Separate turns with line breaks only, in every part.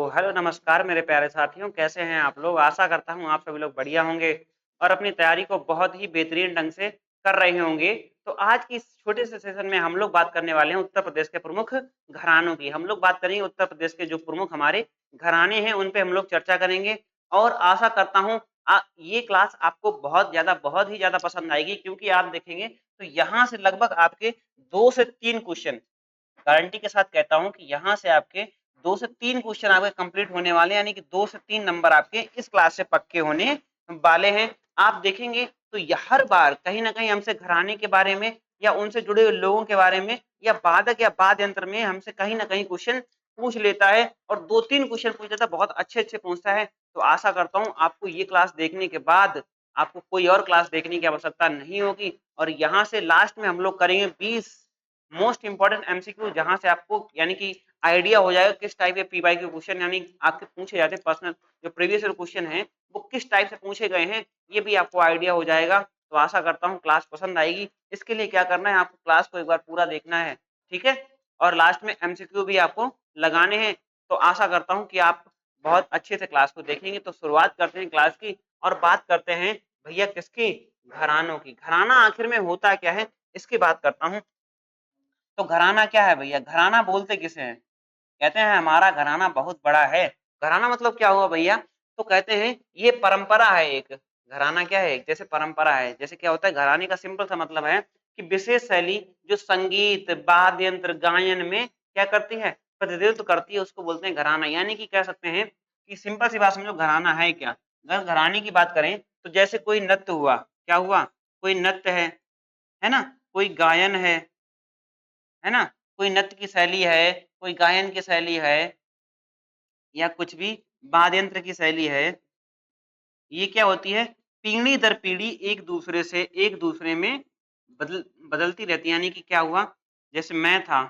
Hello नमस्कार मेरे प्यारे साथियों, कैसे हैं आप लोग? आशा करता हूँ आप सभी लोग बढ़िया होंगे और अपनी तैयारी को बहुत ही बेहतरीन ढंग से कर रहे होंगे। तो आज की इस छोटे से सेशन में हम लोग बात करने वाले हैं उत्तर प्रदेश के प्रमुख घरानों की। हम लोग बात करेंगे उत्तर प्रदेश के जो प्रमुख हमारे घराने हैं उन पे हम लोग चर्चा करेंगे और आशा करता हूँ ये क्लास आपको बहुत ही ज़्यादा पसंद आएगी, क्योंकि आप देखेंगे तो यहाँ से लगभग आपके 2 से 3 क्वेश्चन गारंटी के साथ कहता हूं कि यहां से आपके 2 से 3 क्वेश्चन आपके कंप्लीट होने वाले हैं, यानी कि 2 से 3 नंबर आपके इस क्लास से पक्के होने वाले हैं। आप देखेंगे तो हर बार कहीं ना कहीं हमसे घराने के बारे में या उनसे जुड़े हुए लोगों के बारे में या बाधक या वाद्य यंत्र में हमसे कहीं ना कहीं क्वेश्चन पूछ लेता है और 2-3 क्वेश्चन पूछ लेता है, बहुत अच्छे अच्छे पूछता है। तो आशा करता हूँ आपको ये क्लास देखने के बाद आपको कोई और क्लास देखने की आवश्यकता नहीं होगी और यहाँ से लास्ट में हम लोग करेंगे 20 मोस्ट इंपॉर्टेंट एमसीक्यू, जहां से आपको यानी कि आइडिया हो जाएगा किस टाइप के पीवाई के क्वेश्चन यानी आपके पूछे जाते हैं। पर्सनल जो प्रीवियस क्वेश्चन हैं वो किस टाइप से पूछे गए हैं ये भी आपको आइडिया हो जाएगा। तो आशा करता हूँ क्लास पसंद आएगी। इसके लिए क्या करना है, आपको क्लास को एक बार पूरा देखना है, ठीक है, और लास्ट में एमसीक्यू भी आपको लगाने हैं। तो आशा करता हूँ कि आप बहुत अच्छे से क्लास को देखेंगे। तो शुरुआत करते हैं क्लास की और बात करते हैं भैया किसकी, घरानों की। घराना आखिर में होता क्या है इसकी बात करता हूँ। तो घराना क्या है भैया? घराना बोलते किसे हैं? कहते हैं हमारा घराना बहुत बड़ा है। घराना मतलब क्या हुआ भैया? तो कहते हैं ये परंपरा है एक। घराना क्या है? एक जैसे परंपरा है। जैसे क्या होता है, घराने का सिंपल सा मतलब है कि विशेष शैली जो संगीत वाद्य यंत्र गायन में क्या करती है, प्रतिनिधित्व करती है, उसको बोलते हैं घराना। यानी कि कह सकते हैं कि सिंपल सी बात समझो, घराना है क्या। अगर घराने की बात करें तो जैसे कोई नृत्य हुआ, क्या हुआ, कोई नृत्य है ना, कोई गायन है ना, कोई नृत्य की शैली है, कोई गायन की शैली है या कुछ भी वाद्य यंत्र की शैली है, ये क्या होती है, पीढ़ी दर पीढ़ी एक दूसरे में बदलती रहती है। यानी कि क्या हुआ, जैसे मैं था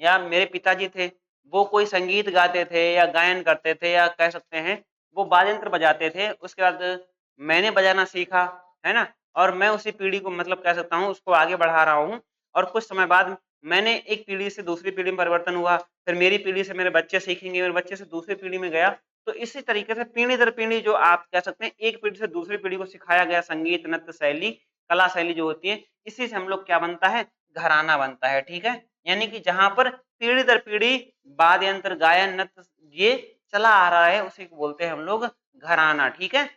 या मेरे पिताजी थे, वो कोई संगीत गाते थे या गायन करते थे या कह सकते हैं वो वाद्य यंत्र बजाते थे। उसके बाद मैंने बजाना सीखा, है ना, और मैं उसी पीढ़ी को मतलब कह सकता हूँ उसको आगे बढ़ा रहा हूँ। और कुछ समय बाद मैंने एक पीढ़ी से दूसरी पीढ़ी में परिवर्तन हुआ, फिर मेरी पीढ़ी से मेरे बच्चे सीखेंगे, मेरे बच्चे से दूसरी पीढ़ी में गया। तो इसी तरीके से पीढ़ी दर पीढ़ी जो आप कह सकते हैं एक पीढ़ी से दूसरी पीढ़ी को सिखाया गया संगीत, नृत्य शैली, कला शैली जो होती है, इसी से हम लोग क्या बनता है, घराना बनता है, ठीक है। यानी कि जहां पर पीढ़ी दर पीढ़ी वाद्य यंत्र गायन नृत्य ये चला आ रहा है उसी को बोलते हैं हम लोग घराना, ठीक है।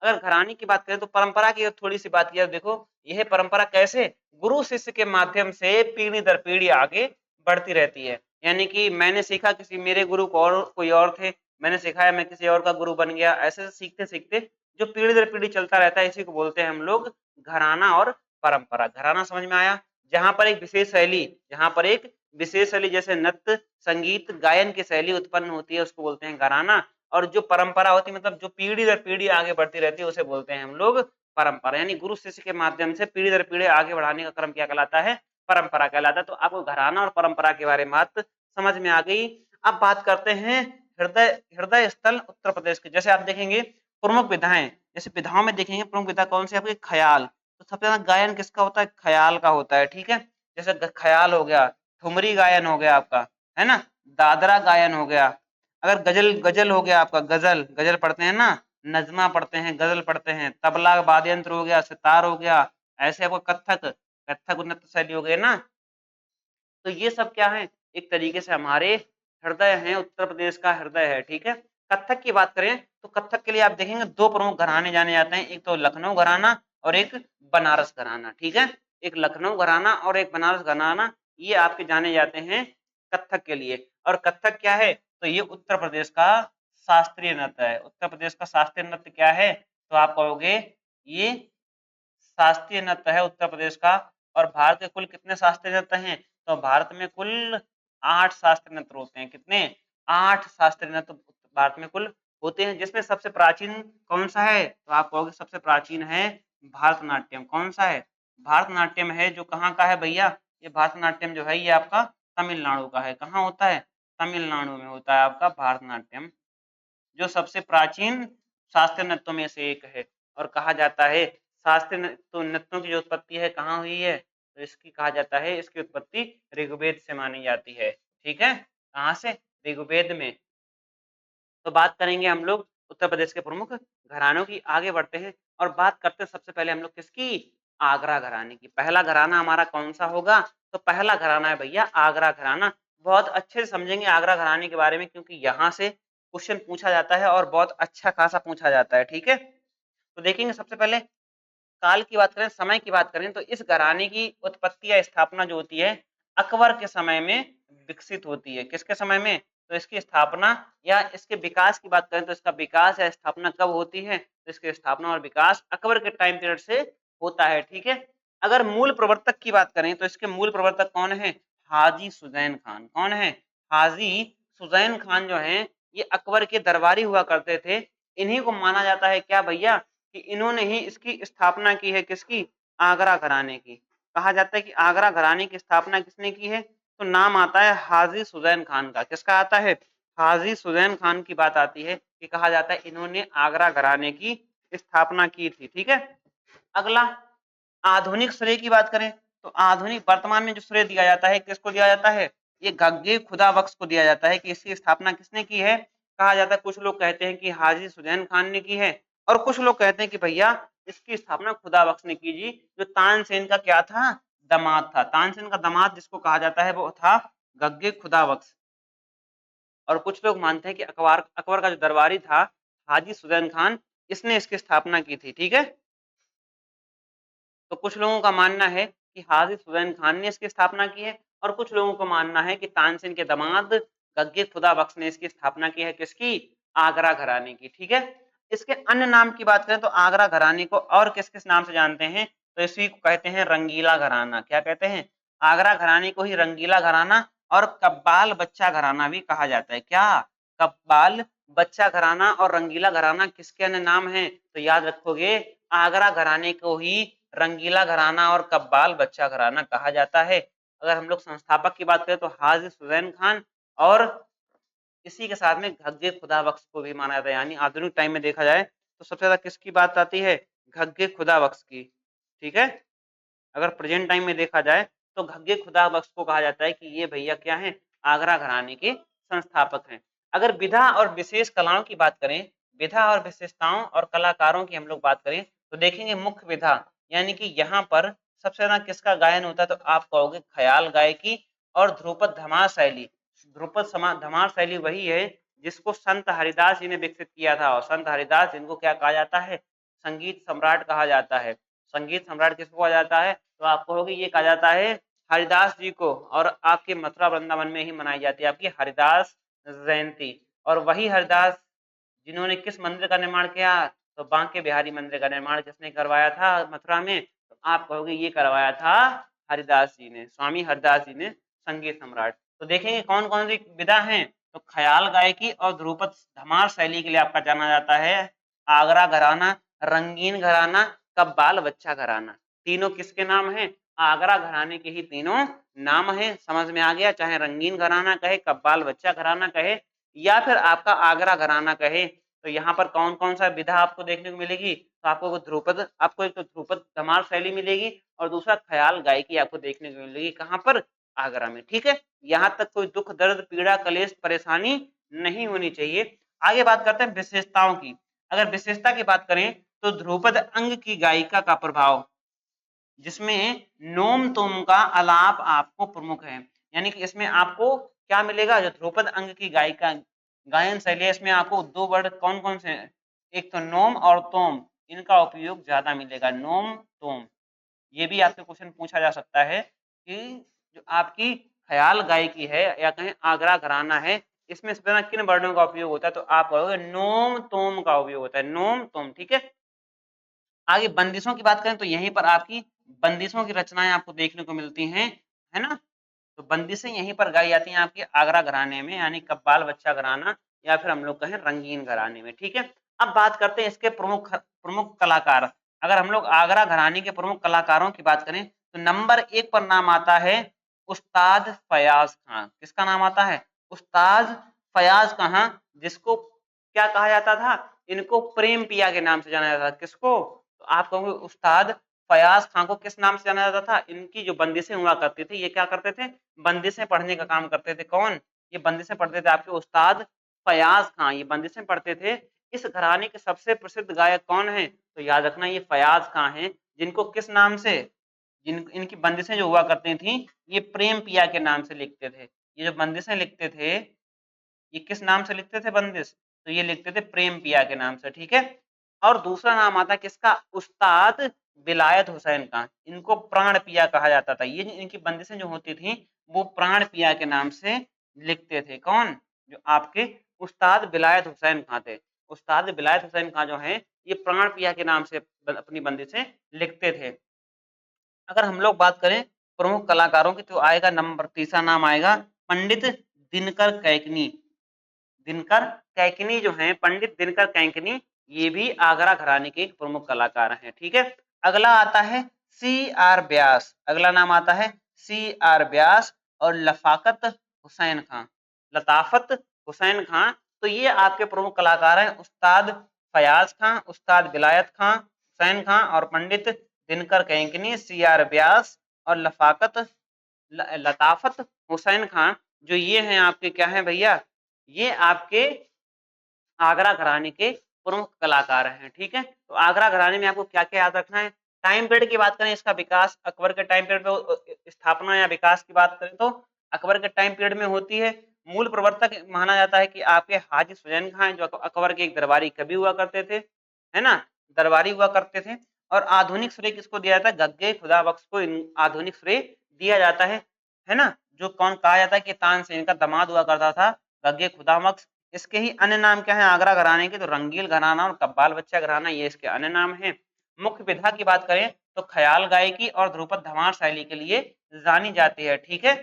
अगर घराने की बात करें तो परंपरा की थोड़ी सी बात किया, देखो यह परंपरा कैसे गुरु शिष्य के माध्यम से पीढ़ी दर पीढ़ी आगे बढ़ती रहती है। यानी कि मैंने सीखा किसी मेरे गुरु को और कोई और थे, मैंने सिखाया मैं किसी और का गुरु बन गया, ऐसे सीखते सीखते जो पीढ़ी दर पीढ़ी चलता रहता है, इसी को बोलते हैं हम लोग घराना और परंपरा। घराना समझ में आया? जहां पर एक विशेष शैली, जहां पर एक विशेष शैली जैसे नृत्य संगीत गायन की शैली उत्पन्न होती है उसको बोलते हैं घराना। और जो परंपरा होती है मतलब जो पीढ़ी दर पीढ़ी आगे बढ़ती रहती है उसे बोलते हैं हम लोग परंपरा। यानी गुरु शिष्य के माध्यम से पीढ़ी दर पीढ़ी आगे बढ़ाने का क्रम क्या कहलाता है, परंपरा कहलाता है। तो आपको घराना और परंपरा के बारे में बात समझ में आ गई। अब बात करते हैं हृदय हृदय स्थल उत्तर प्रदेश के। जैसे आप देखेंगे प्रमुख विधाएं, जैसे विधाओं में देखेंगे प्रमुख विधा कौन सी आपकी, ख्याल। तो सबसे ज्यादा गायन किसका होता है, ख्याल का होता है, ठीक है। जैसे ख्याल हो गया, ठुमरी गायन हो गया आपका, है ना, दादरा गायन हो गया। अगर गजल गजल हो गया आपका, गजल गजल पढ़ते हैं ना, नजमा पढ़ते हैं, गजल पढ़ते हैं, तबला वाद्य यंत्र हो गया, सितार हो गया, ऐसे आपको कथक कथक नृत्य शैली हो गई ना। तो ये सब क्या है, एक तरीके से हमारे हृदय हैं, उत्तर प्रदेश का हृदय है, ठीक है। कथक की बात करें तो कथक के लिए आप देखेंगे दो प्रमुख घराने जाने जाते हैं, एक तो लखनऊ घराना और एक बनारस घराना, ठीक है। एक लखनऊ घराना और एक बनारस घराना, ये आपके जाने जाते हैं कथक के लिए। और कथक क्या है, तो ये उत्तर प्रदेश का शास्त्रीय नृत्य है। उत्तर प्रदेश का शास्त्रीय नृत्य क्या है, तो आप कहोगे ये शास्त्रीय नृत्य है उत्तर प्रदेश का। और भारत के कुल कितने शास्त्रीय नृत्य हैं, तो भारत में कुल 8 शास्त्रीय नृत्य होते हैं। कितने, 8 शास्त्रीय नृत्य भारत में कुल होते हैं। जिसमें सबसे प्राचीन कौन सा है, तो आप कहोगे सबसे प्राचीन है भारतनाट्यम। कौन सा है, भारतनाट्यम है। जो कहाँ का है भैया, ये भारतनाट्यम जो है ये आपका तमिलनाडु का है। कहाँ होता है, तमिलनाडु में होता है आपका भारतनाट्यम, जो सबसे प्राचीन शास्त्रीय नृत्यों में से एक है। और कहा जाता है शास्त्रीय नृत्यों की जो उत्पत्ति है कहाँ हुई है, तो इसकी कहा जाता है इसकी उत्पत्ति ऋग्वेद से मानी जाती है, ठीक है। कहाँ से, ऋग्वेद में। तो बात करेंगे हम लोग उत्तर प्रदेश के प्रमुख घरानों की। आगे बढ़ते हैं और बात करते हैं सबसे पहले हम लोग किसकी, आगरा घराने की। पहला घराना हमारा कौन सा होगा, तो पहला घराना है भैया आगरा घराना। बहुत अच्छे से समझेंगे आगरा घराने के बारे में, क्योंकि यहाँ से क्वेश्चन पूछा जाता है और बहुत अच्छा खासा पूछा जाता है, ठीक है। तो देखेंगे सबसे पहले काल की बात करें, समय की बात करें, तो इस घराने की उत्पत्ति या स्थापना जो होती है अकबर के समय में विकसित होती है। किसके समय में, तो इसकी स्थापना या इसके विकास की बात करें तो इसका विकास या स्थापना कब होती है, तो इसकी स्थापना और विकास अकबर के टाइम पीरियड से होता है, ठीक है। अगर मूल प्रवर्तक की बात करें तो इसके मूल प्रवर्तक कौन है, हाजी सुजैन खान। कौन है, हाजी सुजैन खान जो है ये अकबर के दरबारी हुआ करते थे। इन्हीं को माना जाता है क्या भैया, कि इन्होंने ही इसकी स्थापना की है, किसकी, आगरा घराने की। कहा जाता है कि आगरा घराने की स्थापना किसने की है, तो नाम आता है हाजी सुजैन खान का। किसका आता है, हाजी सुजैन खान की बात आती है कि कहा जाता है इन्होंने आगरा घराने की स्थापना की थी, ठीक है। अगला आधुनिक श्रेय की बात करें तो आधुनिक वर्तमान में जो श्रेय दिया जाता है किसको दिया जाता है, ये गग्गे खुदा बख्श को दिया जाता है कि इसकी स्थापना किसने की है। कहा जाता है कुछ लोग कहते हैं कि हाजी सुजैन खान ने की है और कुछ लोग कहते हैं कि भैया इसकी स्थापना खुदा बख्श ने की जी, जो तानसेन का क्या था, दामाद था। तानसेन का दामाद जिसको कहा जाता है वो था गग्गे खुदा बख्श। और कुछ लोग मानते हैं कि अकबर अकबर का जो दरबारी था हाजी सुजैन खान, इसने इसकी स्थापना की थी, ठीक है। तो कुछ लोगों का मानना है कि हाजी सुजैन खान ने इसकी स्थापना की है और कुछ लोगों को मानना है कि तानसेन के दामाद गग्गे खुदा बख्श ने इसकी स्थापना की है, किसकी, आगरा घराने की, ठीक है। इसके अन्य नाम की बात करें तो आगरा घराने को और किस किस नाम से जानते हैं, तो इसी को कहते हैं रंगीला घराना। क्या कहते हैं, आगरा घराने को ही रंगीला घराना और कब्बाल बच्चा घराना भी कहा जाता है। क्या, कब्बाल बच्चा घराना और रंगीला घराना किसके अन्य नाम हैं, तो याद रखोगे आगरा घराने को ही रंगीला घराना और कब्बाल बच्चा घराना कहा जाता है। अगर हम लोग संस्थापक की बात करें तो हाजी सुजैन खान और इसी के साथ में घग्गे खुदा बख्श को भी माना जाता है। यानी आधुनिक टाइम में देखा जाए तो सबसे ज्यादा किसकी बात आती है, घग्गे खुदा बख्श की, ठीक है। अगर प्रेजेंट टाइम में देखा जाए तो घग्गे खुदा बख्श को कहा जाता है कि ये भैया क्या है, आगरा घराने के संस्थापक हैं। अगर विधा और विशेष कलाओं की बात करें, विधा और विशेषताओं और कलाकारों की हम लोग बात करें तो देखेंगे मुख्य विधा, यानी कि यहाँ पर सबसे ज्यादा किसका गायन होता है, तो आप कहोगे ख्याल गायकी और ध्रुपद धमार शैली। ध्रुपद धमार शैली वही है जिसको संत हरिदास जी ने विकसित किया था, और संत हरिदास जिनको क्या कहा जाता है, संगीत सम्राट कहा जाता है। संगीत सम्राट किसको कहा जाता है, तो आप कहोगे ये कहा जाता है हरिदास जी को, और आपके मथुरा वृंदावन में ही मनाई जाती है आपकी हरिदास जयंती। और वही हरिदास जिन्होंने किस मंदिर का निर्माण किया, तो बांके बिहारी मंदिर का निर्माण किसने करवाया था मथुरा में, तो आप कहोगे ये करवाया था हरिदास जी ने, स्वामी हरिदास जी ने, संगीत सम्राट। तो देखेंगे कौन कौन सी विधा है, तो ख्याल गायकी और ध्रुपद धमार शैली के लिए आपका जाना जाता है आगरा घराना, रंगीन घराना, कब्बाल बच्चा घराना। तीनों किसके नाम हैं, आगरा घराने के ही तीनों नाम है। समझ में आ गया, चाहे रंगीन घराना कहे, कब्बाल बच्चा घराना कहे या फिर आपका आगरा घराना कहे। तो यहाँ पर कौन कौन सा विधा आपको देखने को मिलेगी, तो आपको ध्रुपद, आपको एक तो ध्रुपद धमार शैली मिलेगी और दूसरा ख्याल गायकी आपको देखने को मिलेगी। कहाँ पर, आगरा में, ठीक है। यहाँ तक कोई दुख दर्द पीड़ा कलेश परेशानी नहीं होनी चाहिए। आगे बात करते हैं विशेषताओं की। अगर विशेषता की बात करें तो ध्रुपद अंग की गायिका का प्रभाव, जिसमें नोम तोम का आलाप आपको प्रमुख है। यानी कि इसमें आपको क्या मिलेगा, जो ध्रुपद अंग की गायिका गायन शैली है, इसमें आपको दो वर्ड कौन कौन से हैं, एक तो नोम और तोम, इनका उपयोग ज्यादा मिलेगा, नोम तोम। ये भी आपसे क्वेश्चन पूछा जा सकता है कि जो आपकी ख्याल गायकी है या कहें आगरा घराना है, इसमें सबसे किन वर्णों का उपयोग होता है, तो आप कहोगे नोम तोम का उपयोग होता है, नोम तोम, ठीक है। आगे बंदिशों की बात करें तो यहीं पर आपकी बंदिशों की रचनाएं आपको देखने को मिलती हैं, है ना। तो बंदिशें यहीं पर गाई जाती हैं आपके आगरा घराने में, यानी कब्बाल बच्चा घराना या फिर हम लोग कहें रंगीन घराने में, ठीक है। अब बात करते हैं इसके प्रमुख प्रमुख कलाकार। अगर हम लोग आगरा घराने के प्रमुख कलाकारों की बात करें तो नंबर 1 पर नाम आता है उस्ताद फयाज खां। किसका नाम आता है, उस्ताद फयाज खां, जिसको क्या कहा जाता था, इनको प्रेम पिया के नाम से जाना जाता था। किसको, तो आप कहोगे उस्ताद फयाज खां को किस नाम से जाना जाता था, इनकी जो बंदिशें हुआ करती थी, ये क्या करते थे, बंदिशें पढ़ने का काम करते थे। कौन, ये बंदिशें पढ़ते थे आपके उस्ताद फयाज खां, ये बंदिशें पढ़ते थे। इस घराने के सबसे प्रसिद्ध गायक कौन है? तो याद रखना ये फयाज खां हैं, जिनको किस नाम से, जिन इनकी बंदिशें जो हुआ करती थी ये प्रेम पिया के नाम से लिखते थे। ये जो बंदिशें लिखते थे ये किस नाम से लिखते थे बंदिश? तो ये लिखते थे प्रेम पिया के नाम से, ठीक है। और दूसरा नाम आता है किसका? उस्ताद विलायत हुसैन का। इनको प्राण पिया कहा जाता था। ये इनकी बंदिशें जो होती थी वो प्राण पिया के नाम से लिखते थे। कौन? जो आपके उस्ताद विलायत हुसैन खां थे। उस्ताद विलायत हुसैन खां जो हैं ये प्राण पिया के नाम से अपनी बंदिशें लिखते थे। अगर हम लोग बात करें प्रमुख कलाकारों की तो आएगा नंबर तीसरा नाम आएगा पंडित दिनकर कैकनी। दिनकर कैकनी जो हैं, पंडित दिनकर कैकनी, ये भी आगरा घराने के एक प्रमुख कलाकार हैं, ठीक है। अगला आता है सी आर व्यास। अगला नाम आता है सी आर व्यास और लफाकत हुसैन खां, लताफत हुसैन खां। तो ये आपके प्रमुख कलाकार हैं। उस्ताद फयाज खां, उस्ताद विलायत खां हुसैन खां और पंडित दिनकर कैकनी, सी आर व्यास और लताफत हुसैन खां, जो ये हैं आपके क्या हैं भैया, ये आपके आगरा घराने के प्रमुख कलाकार हैं, ठीक है। तो आगरा घराने में आपको क्या क्या याद रखना है? टाइम पीरियड की बात करें, इसका विकास अकबर के टाइम पीरियड में, स्थापना या विकास की बात करें तो अकबर के टाइम पीरियड में होती है। मूल प्रवर्तक माना जाता है कि आपके हाजी सुजैन खान, जो अकबर के एक दरबारी कवि हुआ करते थे, है ना, दरबारी हुआ करते थे। और आधुनिक श्रेय किसको दिया जाता है? गग्गे खुदा बख्श को आधुनिक श्रेय दिया जाता है ना। जो कौन कहा जाता है कि तानसेन का दामाद हुआ करता था, गग्गे खुदा बख्श। इसके ही अन्य नाम क्या है आगरा घराने के? तो रंगील घराना और कब्बाल बच्चा घराना, ये इसके अन्य नाम हैं। मुख्य विधा की बात करें तो ख्याल गायकी और ध्रुपद धमार शैली के लिए जानी जाती है, ठीक है।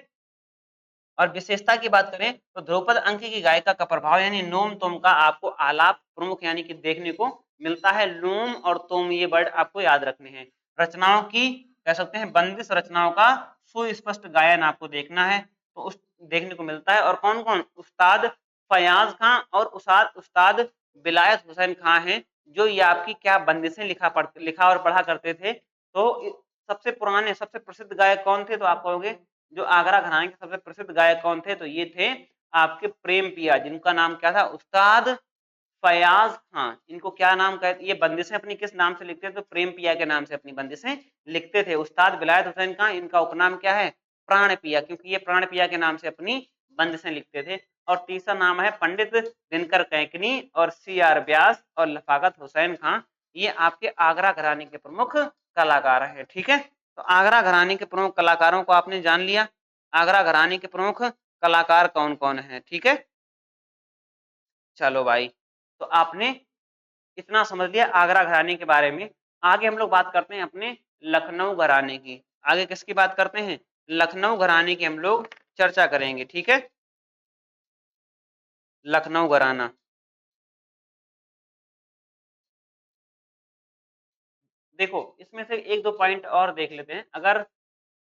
और विशेषता की बात करें तो ध्रुपद अंक की गायिका का प्रभाव यानी नोम तोम का आपको आलाप प्रमुख यानी कि देखने को मिलता है। नोम और तोम ये वर्ड आपको याद रखने हैं। रचनाओं की कह सकते हैं बंदिश रचनाओं का सुस्पष्ट गायन आपको देखना है, तो उस देखने को मिलता है। और कौन कौन? उस्ताद फयाज खां और उस्ताद विलायत हुसैन खां हैं, जो ये आपकी क्या बंदिशें लिखा और पढ़ा करते थे। तो सबसे पुराने सबसे प्रसिद्ध गायक कौन थे? तो आप कहोगे जो आगरा घराने के सबसे प्रसिद्ध गायक कौन थे? तो ये थे आपके प्रेम पिया, जिनका नाम क्या था? उस्ताद फयाज खां। इनको क्या नाम कहते? ये बंदिशें अपनी किस नाम से लिखते थे? तो प्रेम पिया के नाम से अपनी बंदिशें लिखते थे। उस्ताद विलायत हुसैन खां, इनका उपनाम क्या है? प्राण पिया, क्योंकि ये प्राण पिया के नाम से अपनी बंदिशें लिखते थे। और तीसरा नाम है पंडित दिनकर कैकनी और सी आर व्यास और लफाकत हुसैन खां। ये आपके आगरा घराने के प्रमुख कलाकार हैं, ठीक है। तो आगरा घराने के प्रमुख कलाकारों को आपने जान लिया। आगरा घराने के प्रमुख कलाकार कौन कौन हैं, ठीक है। चलो भाई, तो आपने इतना समझ लिया आगरा घराने के बारे में। आगे हम लोग बात करते हैं अपने लखनऊ घराने की। आगे किसकी बात करते हैं? लखनऊ घराने की हम लोग चर्चा करेंगे, ठीक है। लखनऊ घराना, देखो इसमें से एक दो पॉइंट और देख लेते हैं। अगर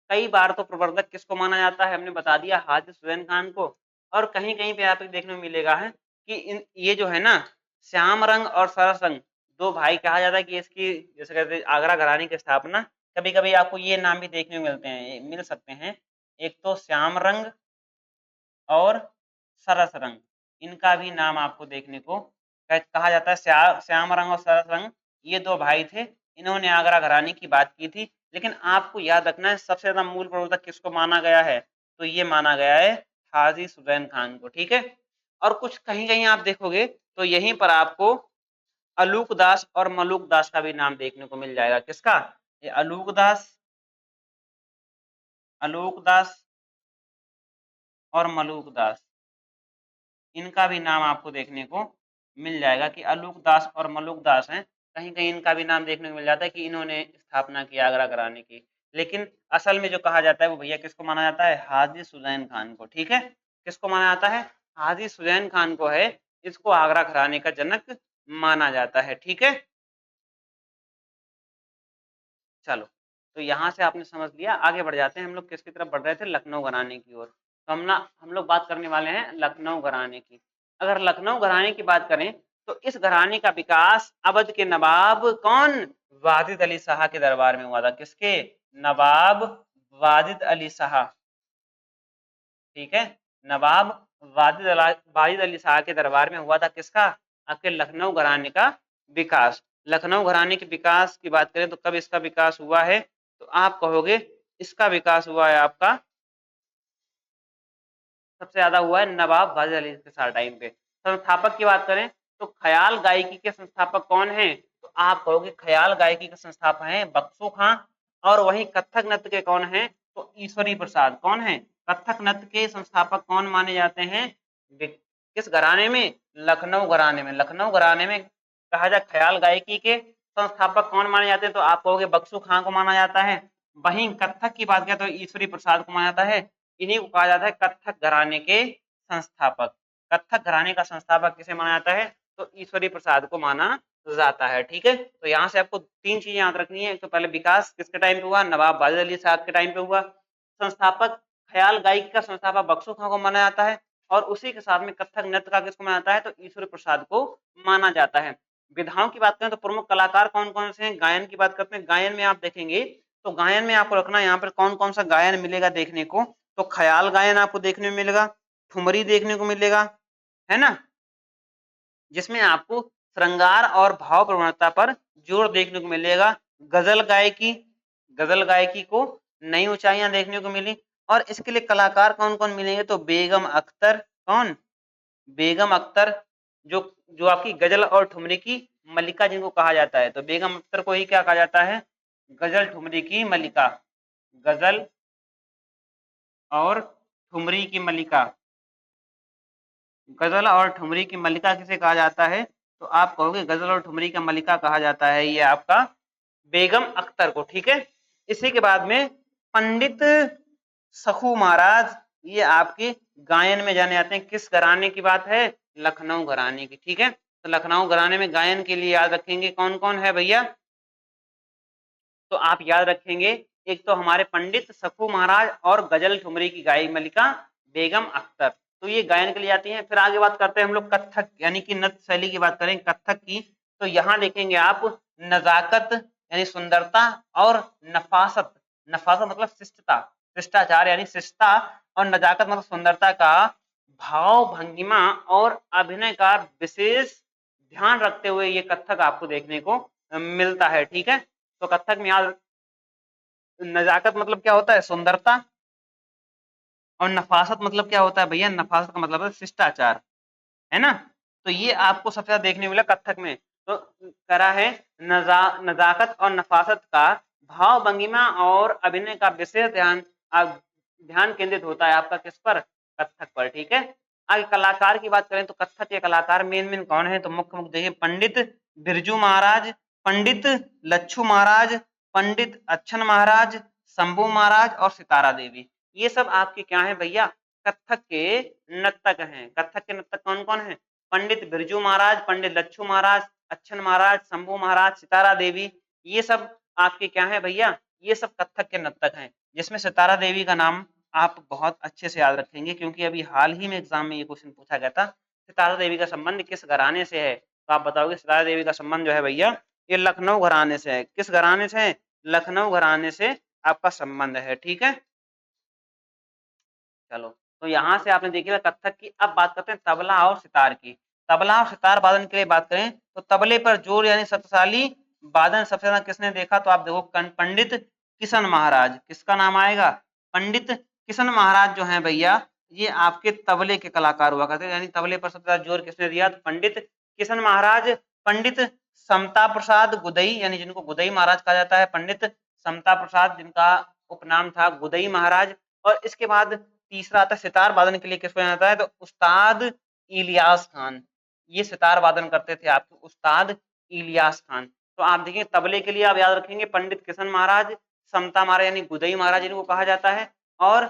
कई बार तो प्रवर्तक किसको माना जाता है? हमने बता दिया हाजी सुजैन खान को। और कहीं कहीं पे आपको देखने को मिलेगा है कि ये जो है ना श्याम रंग और सरस रंग, दो भाई कहा जाता है कि इसकी जैसे कहते हैं आगरा घराने की स्थापना। कभी कभी आपको ये नाम भी देखने को मिलते हैं, मिल सकते हैं। एक तो श्याम रंग और सरस रंग, इनका भी नाम आपको देखने को कहा जाता है। श्याम रंग और सरस रंग, ये दो भाई थे। इन्होंने आगरा घराने की बात की थी। लेकिन आपको याद रखना है सबसे ज्यादा मूल प्रवर्तक किसको माना गया है? तो ये माना गया है हाजी सुजैन खान को, ठीक है। और कुछ कहीं कहीं आप देखोगे तो यहीं पर आपको अलूक दास और मलूक दास का भी नाम देखने को मिल जाएगा। किसका? ये अलूक दास और मलूक दास, इनका भी नाम आपको देखने को मिल जाएगा कि अलूक दास और मलूक दास हैं। कहीं कहीं इनका भी नाम देखने को मिल जाता है कि इन्होंने स्थापना की आगरा घराने की। लेकिन असल में जो कहा जाता है वो भैया किसको माना जाता है? हाजी सुजैन खान को, ठीक है। किसको माना जाता है? हाजी सुजैन खान को है, इसको आगरा घराने का जनक माना जाता है, ठीक है। चलो, तो यहाँ से आपने समझ लिया। आगे बढ़ जाते हैं हम लोग, किसकी तरफ बढ़ रहे थे? लखनऊ घराने की ओर। तो हम लोग बात करने वाले हैं लखनऊ घराने की। अगर लखनऊ घराने की बात करें तो इस घराने का विकास अवध के नवाब कौन? वाजिद अली शाह के दरबार में हुआ था। किसके? नवाब वाजिद अली शाह, ठीक है। नवाब वाजिद अली शाह के दरबार में हुआ था किसका? आपके लखनऊ घराने का विकास। लखनऊ घराने के विकास की बात करें तो कब इसका विकास हुआ है? तो आप कहोगे इसका विकास हुआ है आपका सबसे ज्यादा हुआ है नवाब वाजिद अली के शाह टाइम पे। संस्थापक की बात करें तो ख्याल गायकी के संस्थापक कौन हैं? तो आप कहोगे ख्याल गायकी के संस्थापक हैं बख्शू खां। और वहीं कथक नृत्य के कौन हैं? तो ईश्वरी प्रसाद। कौन है? कथक नृत्य के संस्थापक कौन माने जाते हैं? किस घराने में? लखनऊ घराने में। लखनऊ घराने में कहा जाए ख्याल गायकी के संस्थापक कौन माने जाते हैं? तो आप कहोगे बख्शू खां को माना जाता है। वहीं कथक की बात करें तो ईश्वरी प्रसाद को माना जाता है। इन्हीं को कहा जाता है कथक घराने के संस्थापक। कथक घराने का संस्थापक किसे माना जाता है? तो ईश्वरी प्रसाद को माना जाता है। ठीक है, तो यहाँ से आपको तीन चीजें याद रखनी है। तो पहले विकास किसके टाइम पे हुआ? नवाब वाजिद अली साहब के टाइम पे हुआ। संस्थापक ख्याल गायकी का संस्थापक बख्शू खां को माना जाता है। और उसी के साथ में कथक नृत्य का किसको माना जाता है? तो ईश्वरी प्रसाद को माना जाता है। विधाओं की बात करें तो प्रमुख कलाकार कौन कौन से हैं? गायन की बात करते हैं। गायन में आप देखेंगे तो गायन में आपको रखना यहाँ पर कौन कौन सा गायन मिलेगा देखने को। तो ख्याल गायन आपको देखने में मिलेगा, ठुमरी देखने को मिलेगा, है ना, जिसमें आपको श्रृंगार और भाव प्रवणता पर जोर देखने को मिलेगा। गजल गायकी, गजल गायकी को नई ऊंचाइयां देखने को मिली। और इसके लिए कलाकार कौन कौन मिलेंगे? तो बेगम अख्तर। कौन? बेगम अख्तर, जो जो आपकी गजल और ठुमरी की मलिका जिनको कहा जाता है। तो बेगम अख्तर को ही क्या कहा जाता है? गजल ठुमरी की मलिका। गजल और ठुमरी की मलिका। गजल और ठुमरी की मलिका किसे कहा जाता है? तो आप कहोगे गजल और ठुमरी का मलिका कहा जाता है ये आपका बेगम अख्तर को। ठीक है, इसी के बाद में पंडित सखू महाराज, ये आपके गायन में जाने जाते हैं। किस घराने की बात है? लखनऊ घराने की। ठीक है, तो लखनऊ घराने में गायन के लिए याद रखेंगे कौन कौन है भैया? तो आप याद रखेंगे एक तो हमारे पंडित सखू महाराज और गजल ठुमरी की गायक मलिका बेगम अख्तर, तो ये गायन के लिए आती हैं। फिर आगे बात करते हैं हम लोग कथक यानी कि नृत्य शैली की बात करें कथक की। तो यहाँ देखेंगे आप नजाकत यानी सुंदरता और नफासत। नफासत मतलब शिष्टता, शिष्टाचार यानी शिष्टता, और नजाकत मतलब सुंदरता का भाव भंगिमा और अभिनय का विशेष ध्यान रखते हुए ये कथक आपको देखने को मिलता है। ठीक है, तो कथक में याद नजाकत मतलब क्या होता है? सुंदरता। और नफासत मतलब क्या होता है भैया? नफासत का मतलब है शिष्टाचार, है ना। तो ये आपको सबसे ज्यादा देखने को मिला कथक में। तो करा है नजाकत और नफासत का भाव भंगिमा और अभिनय का विशेष ध्यान केंद्रित होता है आपका किस पर? कथक पर। ठीक है, आगे कलाकार की बात करें तो कथक के कलाकार मेन मेन कौन है? तो मुख्य मुख्य देखिए पंडित बिरजू महाराज, पंडित लच्छू महाराज, पंडित अच्छन महाराज, शंभू महाराज और सितारा देवी। ये सब आपके क्या है भैया? कथक के नर्तक हैं। कथक के नर्तक कौन कौन है? पंडित बिरजू महाराज, पंडित लच्छू महाराज, अच्छन महाराज, शंभू महाराज, सितारा देवी। ये सब आपके क्या है भैया? ये सब कथक के नर्तक हैं, जिसमें सितारा देवी का नाम आप बहुत अच्छे से याद रखेंगे क्योंकि अभी हाल ही में एग्जाम में ये क्वेश्चन पूछा गया था। सितारा देवी का संबंध किस घराने से है? तो आप बताओगे सितारा देवी का संबंध जो है भैया ये लखनऊ घराने से है। किस घराने से है? लखनऊ घराने से आपका संबंध है। ठीक है, चलो, तो यहाँ से आपने देखिए कथक की। अब बात करते हैं तबला और सितार की। तबला और सितार वादन के लिए बात करें तो तबले पर जोर यानी शक्तिशाली वादन सबसे ज्यादा किसने देखा? तो आप देखो पंडित किशन महाराज। किसका नाम आएगा? पंडित किशन महाराज जो है भैया ये आपके तबले के कलाकार हुआ करते हैं। यानी तबले पर सबसे ज्यादा जोर किसने दिया? तो पंडित किशन महाराज। पंडित समता प्रसाद गुदई यानी जिनको गुदई महाराज कहा जाता है, पंडित समता प्रसाद जिनका उपनाम था गुदई महाराज। और इसके बाद तीसरा आता है सितार वादन के लिए किसको जाना जाता है? तो उस्ताद इलियास खान। ये सितार वादन करते थे आपके उस्ताद इलियास खान। तो आप देखिए तबले के लिए आप याद रखेंगे पंडित किशन महाराज, समता महाराज यानी गुदई महाराज जिनको कहा जाता है। और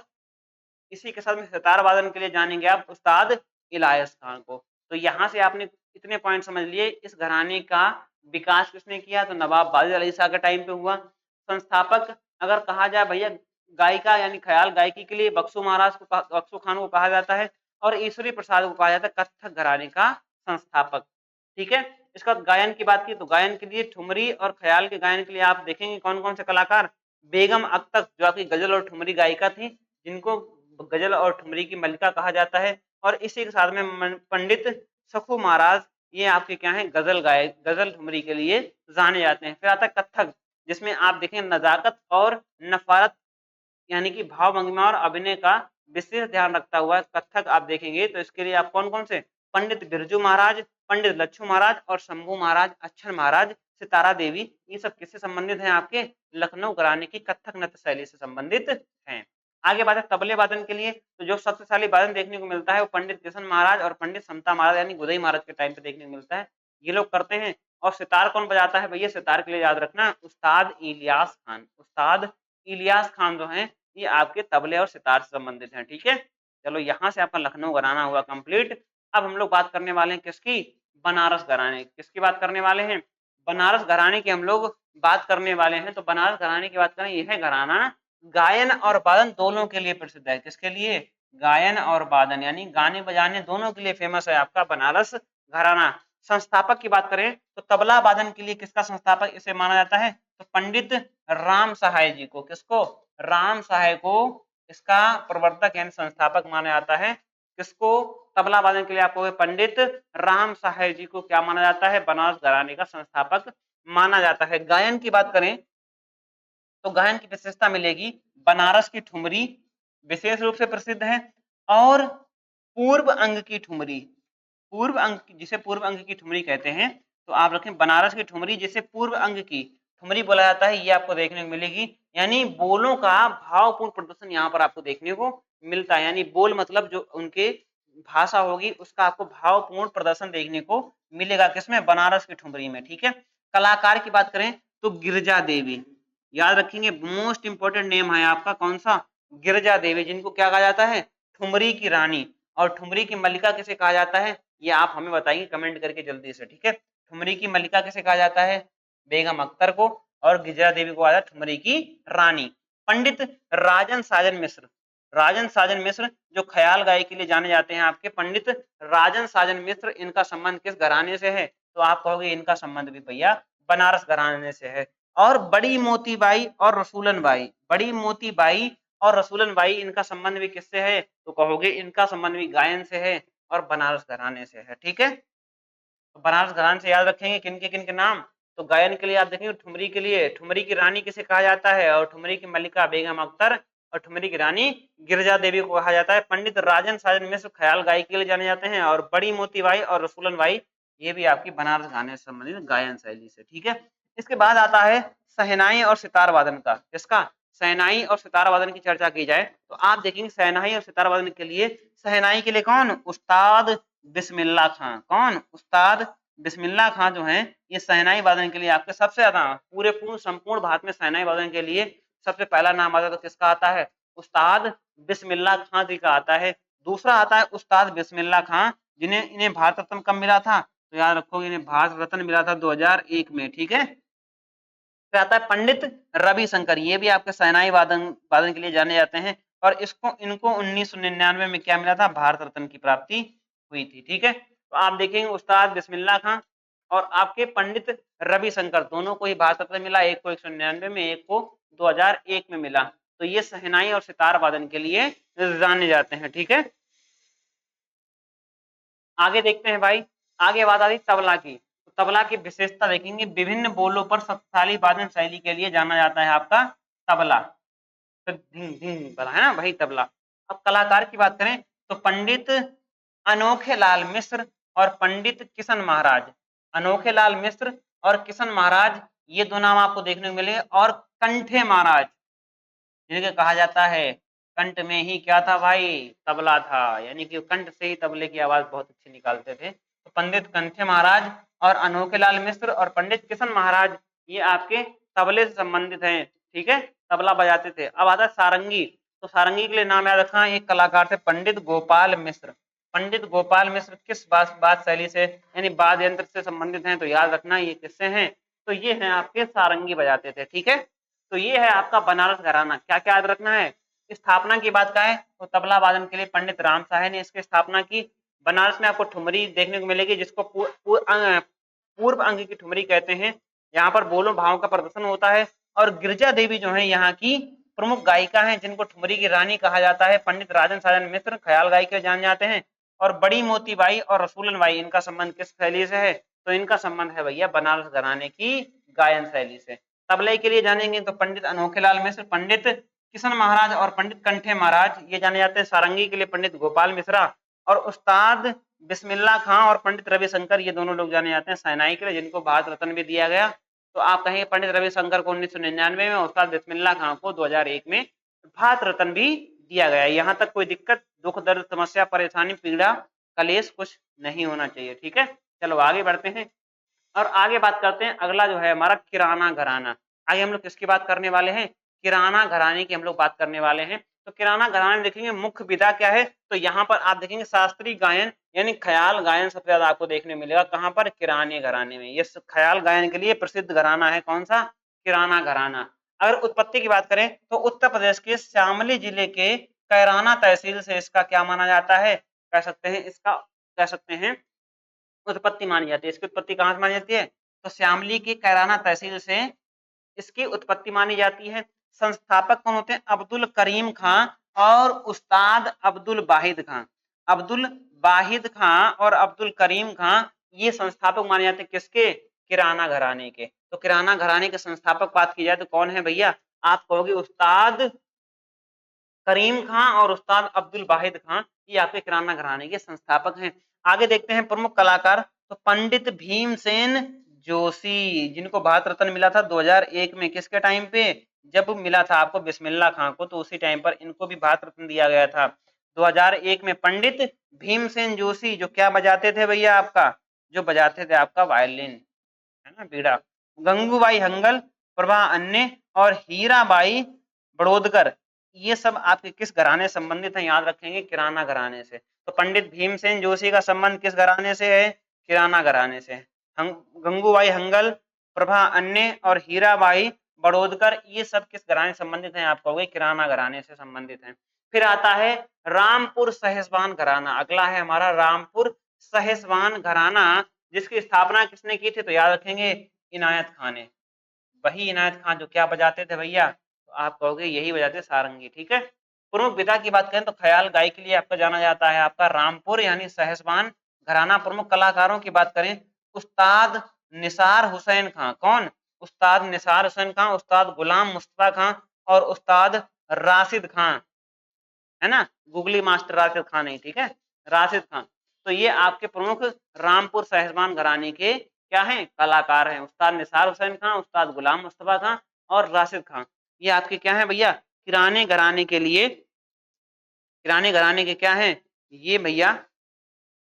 इसी के साथ में सितार वादन के लिए जानेंगे आप उस्ताद इलियास खान को। तो यहाँ से आपने इतने पॉइंट समझ लिए। इस घराने का विकास किसने किया? तो नवाब वाजिद अली शाह के टाइम पे हुआ। संस्थापक अगर कहा जाए भैया गायिका यानी ख्याल गायकी के लिए बख्शू महाराज को बख्शू खान को कहा जाता है। और ईश्वरी प्रसाद को कहा जाता है कथक घराने का संस्थापक। ठीक है, इसका गायन की बात की तो गायन के लिए ठुमरी और ख्याल के गायन के लिए आप देखेंगे कौन कौन से कलाकार? बेगम अख्तर जो आपकी गजल और ठुमरी गायिका थी जिनको गजल और ठुमरी की मलिका कहा जाता है। और इसी के साथ में पंडित सखू महाराज, ये आपके क्या है, गजल गाय, गजल ठुमरी के लिए जाने जाते हैं। फिर आता है कत्थक, जिसमें आप देखें नजाकत और नफारत यानी कि भाव भंगिमा और अभिनय का विशेष ध्यान रखता हुआ कत्थक आप देखेंगे। तो इसके लिए आप कौन कौन से, पंडित बिरजू महाराज, पंडित लच्छू महाराज और शंभू महाराज, अच्छन महाराज, सितारा देवी, ये सब किससे संबंधित हैं, आपके लखनऊ घराने की कत्थक नृत्य शैली से संबंधित हैं। आगे बात है तबले वादन के लिए, तो जो शक्तिशाली वादन देखने को मिलता है वो पंडित किशन महाराज और पंडित समता महाराज यानी गुदई महाराज के टाइम पे देखने को मिलता है, ये लोग करते हैं। और सितार कौन बजाता है भैया, सितार के लिए याद रखना उस्ताद इलियास खान, उस्ताद इलियास खान जो है ये आपके तबले और सितार से संबंधित हैं। ठीक है, चलो यहाँ से आपका लखनऊ घराना हुआ कंप्लीट। अब हम लोग बात करने वाले हैं किसकी, बनारस घराने, किसकी बात करने वाले हैं, बनारस घराने की हम लोग बात करने वाले हैं। तो बनारस घराने की बात करें, यह घराना गायन और वादन दोनों के लिए प्रसिद्ध है। किसके लिए, गायन और वादन यानी गाने बजाने दोनों के लिए फेमस है आपका बनारस घराना। संस्थापक की बात करें तो तबला वादन के लिए किसका संस्थापक इसे माना जाता है, तो पंडित राम सहाय जी को, किसको, राम सहाय को इसका प्रवर्तक यानी संस्थापक माना जाता है। किसको, तबला वादन के लिए आपको पंडित राम सहाय जी को क्या माना जाता है, बनारस घराने का संस्थापक माना जाता है। गायन की बात करें तो गायन की विशेषता मिलेगी, बनारस की ठुमरी विशेष रूप से प्रसिद्ध है और पूर्व अंग की ठुमरी, पूर्व अंग जिसे पूर्व अंग की ठुमरी कहते हैं, तो आप रखें बनारस की ठुमरी जिसे पूर्व अंग की ठुमरी बोला जाता है, ये आपको देखने को मिलेगी। यानी बोलों का भावपूर्ण प्रदर्शन यहाँ पर आपको देखने को मिलता है, यानी बोल मतलब जो उनके भाषा होगी उसका आपको भावपूर्ण प्रदर्शन देखने को मिलेगा, किसमें, बनारस की ठुमरी में। ठीक है, कलाकार की बात करें तो गिरजा देवी, याद रखेंगे मोस्ट इंपोर्टेंट नेम है आपका कौन सा, गिरजा देवी, जिनको क्या कहा जाता है, ठुमरी की रानी और ठुमरी की मल्लिका किसे कहा जाता है, ये आप हमें बताइए कमेंट करके जल्दी से। ठीक है, ठुमरी की मल्लिका किसे कहा जाता है, बेगम अख्तर को, और गिरजा देवी को कहा जाता है ठुमरी की रानी। पंडित राजन साजन मिश्र, राजन साजन मिश्र जो ख्याल गाय के लिए जाने जाते हैं आपके पंडित राजन साजन मिश्र, इनका संबंध किस घराने से है, तो आप कहोगे इनका संबंध भी भैया बनारस घराने से है। और बड़ी मोती बाई और रसूलन बाई, बड़ी मोती बाई और रसूलन बाई इनका संबंध भी किससे है, तो कहोगे इनका संबंध भी गायन से है और बनारस घराने से है। ठीक है, तो बनारस घराने से याद रखेंगे किन के नाम, तो गायन के लिए आप देखेंगे ठुमरी के लिए ठुमरी की रानी किसे कहा जाता है, और ठुमरी की मल्लिका बेगम अख्तर और ठुमरी की रानी गिरजा देवी को कहा जाता है। पंडित राजन साजन मिश्र ख्याल गायकी के लिए जाने जाते हैं और बड़ी मोती बाई और रसूलन बाई ये भी आपकी बनारस गाने से संबंधित गायन शैली से। ठीक है, इसके बाद आता है शहनाई और सितार वादन का, किसका, शहनाई और सितार वादन की चर्चा की जाए तो आप देखेंगे शहनाई और सितार वादन के लिए, शहनाई के लिए कौन, उस्ताद बिस्मिल्लाह खां, कौन, उस्ताद बिस्मिल्लाह खां जो हैं ये शहनाई वादन के लिए आपके सबसे ज्यादा पूरे पूर्ण संपूर्ण भारत में शहनाई वादन के लिए सबसे पहला नाम आता है, तो किसका आता है, उस्ताद बिस्मिल्लाह खां जी का आता है। दूसरा आता है उस्ताद बिस्मिल्लाह खां, जिन्हें इन्हें भारत रत्न कब मिला था, तो याद रखोगे इन्हें भारत रत्न मिला था 2001 में। ठीक है, फिर आता है पंडित रविशंकर, ये भी आपके शहनाई वादन वादन के लिए जाने जाते हैं और इनको 1999 में क्या मिला था, भारत रत्न की प्राप्ति हुई थी। ठीक है, तो आप देखेंगे उस्ताद बिस्मिल्लाह खां और आपके पंडित रविशंकर दोनों को ही भारत रत्न मिला, एक को 1999 में, एक को 2001 में मिला। तो ये शहनाई और सितार वादन के लिए जाने जाते हैं। ठीक है, आगे देखते हैं भाई, आगे बात आती तबला की, तो तबला की विशेषता देखेंगे, विभिन्न बोलों पर शक्तिशाली वादन शैली के लिए जाना जाता है आपका तबला, तो धिंग धिंग वाला है ना भाई तबला। अब कलाकार की बात करें तो पंडित अनोखे लाल मिश्र और पंडित किशन महाराज, अनोखे लाल मिश्र और किशन महाराज ये दो नाम आपको देखने को मिले, और कंठे महाराज जिनके कहा जाता है कंठ में ही क्या था भाई, तबला था, यानी कि कंठ से ही तबले की आवाज बहुत अच्छी निकालते थे। तो पंडित कंठे महाराज और अनोखे लाल मिश्र और पंडित किशन महाराज ये आपके तबले से संबंधित हैं। ठीक है, तबला बजाते थे। अब आता है सारंगी, तो सारंगी के लिए नाम याद रखना, एक कलाकार थे पंडित गोपाल मिश्र, पंडित गोपाल मिश्र किस बात शैली से यानी वाद्य यंत्र से संबंधित हैं, तो याद रखना ये किससे हैं, तो ये हैं आपके सारंगी बजाते थे। ठीक है, तो ये है आपका बनारस घराना। क्या क्या याद रखना है, स्थापना की बात का है तो तबला वादन के लिए पंडित राम साहे ने इसकी स्थापना की। बनारस में आपको ठुमरी देखने को मिलेगी जिसको पूर्व अंग की ठुमरी कहते हैं, यहाँ पर बोलों भाव का प्रदर्शन होता है। और गिरजा देवी जो है यहाँ की प्रमुख गायिका हैं जिनको ठुमरी की रानी कहा जाता है। पंडित राजन साजन मिश्र ख्याल गायिका जान जाते हैं और बड़ी मोतीबाई और रसूलन बाई इनका संबंध किस शैली से है? तो इनका संबंध है भैया बनारस घराने की गायन शैली से। तबले के लिए जानेंगे तो पंडित अनोखेलाल मिश्र, पंडित किशन महाराज और पंडित कंठे महाराज ये जाने जाते हैं। सारंगी के लिए पंडित गोपाल मिश्रा और उस्ताद बिस्मिल्लाह खां और पंडित रविशंकर ये दोनों लोग जाने जाते हैं। शहनाई के लिए जिनको भारत रत्न भी दिया गया, तो आप कहेंगे पंडित रविशंकर को 1999 में, उस्ताद बिस्मिल्लाह खां को 2001 में भारत रत्न भी दिया गया। यहाँ तक कोई दिक्कत, दुख, दर्द, समस्या, परेशानी, पीड़ा, कलेश कुछ नहीं होना चाहिए। ठीक है, चलो आगे बढ़ते हैं और आगे बात करते हैं। अगला जो है हमारा किराना घराना। आगे हम लोग किसकी बात करने वाले हैं? किराना घराने की हम लोग बात करने वाले हैं। तो किराना घराने में देखेंगे मुख्य विधा क्या है, तो यहाँ पर आप देखेंगे शास्त्रीय गायन यानी ख्याल गायन सबसे ज्यादा आपको देखने मिलेगा। कहाँ पर? किराने घराने में। ये ख्याल गायन के लिए प्रसिद्ध घराना है कौन सा? किराना घराना। अगर उत्पत्ति की बात करें तो उत्तर प्रदेश के शामली जिले के कैराना तहसील से इसका क्या माना जाता है, कह सकते हैं इसका, कह सकते हैं उत्पत्ति मानी जाती है। इसकी उत्पत्ति कहाँ से मानी जाती है? तो शामली की कैराना तहसील से इसकी उत्पत्ति मानी जाती है। संस्थापक कौन होते हैं? अब्दुल करीम खां और उस्ताद अब्दुल वाहिद खां। अब्दुल वाहिद खां और अब्दुल करीम खां ये संस्थापक माने जाते हैं किसके? किराना घराने के। तो किराना घराने के संस्थापक बात की जाए तो कौन है भैया? आप कहोगे उस्ताद करीम खां और उस्ताद अब्दुल वाहिद खां, ये आपके किराना घराने के संस्थापक हैं। आगे देखते हैं प्रमुख कलाकार, तो पंडित भीमसेन जोशी जिनको भारत रत्न मिला था 2001 में। किसके टाइम पे? जब मिला था आपको बिस्मिल्लाह खां को, तो उसी टाइम पर इनको भी भारत रत्न दिया गया था 2001 में। पंडित भीमसेन जोशी जो क्या बजाते थे भैया आपका? जो बजाते थे आपका वायलिन, है ना, बीड़ा। गंगूबाई हंगल, प्रभा अन्य और हीराबाई बड़ोदकर ये सब आपके किस घराने से संबंधित हैं? याद रखेंगे किराना घराने से। तो पंडित भीमसेन जोशी का संबंध किस घराने से है? किराना घराने से। गंगूबाई हंगल, प्रभा अन्य और हीराबाई बड़ोदकर ये सब किस घराने से संबंधित हैं? आप कहोगे किराना घराने से संबंधित हैं। फिर आता है रामपुर सहेसवान घराना। अगला है हमारा रामपुर सहेसवान घराना, जिसकी स्थापना किसने की थी? तो याद रखेंगे इनायत खान ने। वही इनायत खान जो क्या बजाते थे भैया? तो आप कहोगे यही बजाते सारंगी। ठीक है। प्रमुख विधा की बात करें तो ख्याल गाय के लिए आपका जाना जाता है आपका रामपुर यानी सहसवान घराना। प्रमुख कलाकारों की बात करें, उस्ताद निसार हुसैन खां। कौन? उस्ताद निसार हुसैन खां, उस्ताद गुलाम मुस्तफा खां और उस्ताद राशिद खां, है ना, गुगली मास्टर राशिद खान नहीं, ठीक है, राशिद खान। तो ये आपके प्रमुख रामपुर सहसवान घराने के क्या हैं? कलाकार हैं। उस्ताद निसार हुसैन खां, उस्ताद गुलाम मुस्तफा खां और राशिद खान, ये आपके क्या हैं भैया? किराने घराने के लिए, किराने घराने के क्या हैं? ये भैया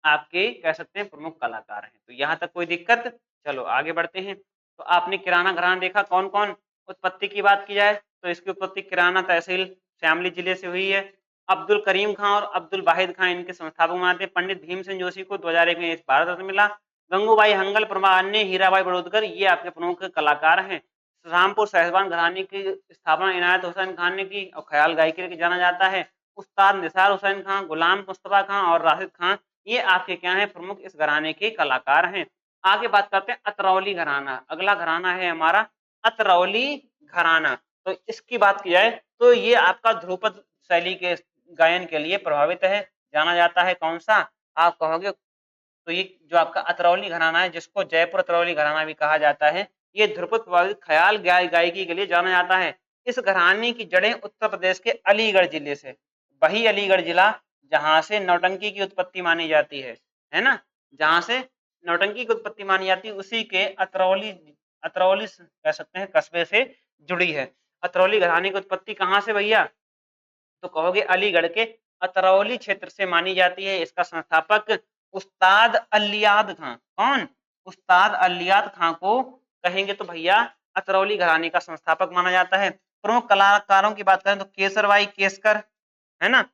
आपके कह सकते हैं प्रमुख कलाकार हैं। तो यहाँ तक कोई दिक्कत? चलो आगे बढ़ते हैं। तो आपने किराना घराना देखा कौन कौन। उत्पत्ति की बात की जाए तो इसकी उत्पत्ति किराना तहसील शामली जिले से हुई है। अब्दुल करीम खां और अब्दुल वाहिद खां इनके संस्थापक मानते हैं। पंडित भीमसेन जोशी को 2001 में भारत रत्न मिला। गंगूबाई हंगल, प्रभा अन्य, हीराबाई बड़ोदकर ये आपके प्रमुख कलाकार हैं। रामपुर सहसवान घराने की स्थापना इनायत हुसैन खान ने की और ख्याल गायकी के जाना जाता है। उस्ताद निसार हुसैन खां, गुलाम मुस्तफा खां और राशिद खां ये आपके क्या हैं? प्रमुख इस घराने के कलाकार हैं। आगे बात करते हैं अतरौली घराना। अगला घराना है हमारा अतरौली घराना। तो इसकी बात की जाए तो ये आपका ध्रुपद शैली के गायन के लिए प्रभावित है, जाना जाता है। कौन सा? आप कहोगे तो ये जो आपका अतरौली घराना है, जिसको जयपुर अतरौली घराना भी कहा जाता है, ये ध्रुपद प्रभावित ख्याल गायकी के लिए जाना जाता है। इस घराने की जड़ें उत्तर प्रदेश के अलीगढ़ जिले से, वही अलीगढ़ जिला जहां से नौटंकी की उत्पत्ति मानी जाती है ना, जहां से नौटंकी की उत्पत्ति मानी जाती है उसी के अतरौली, अतरौली कह सकते हैं कस्बे से जुड़ी है। अतरौली घराने की उत्पत्ति कहाँ से भैया? तो कहोगे अलीगढ़ के अतरौली क्षेत्र से मानी जाती है। इसका संस्थापक उस्ताद अलियाद खां। कौन? उस्ताद अलियाद खां को कहेंगे तो भैया अतरौली घराने का संस्थापक माना जाता है। प्रमुख कलाकारों की बात करें तो केसरबाई केसकर, है ना,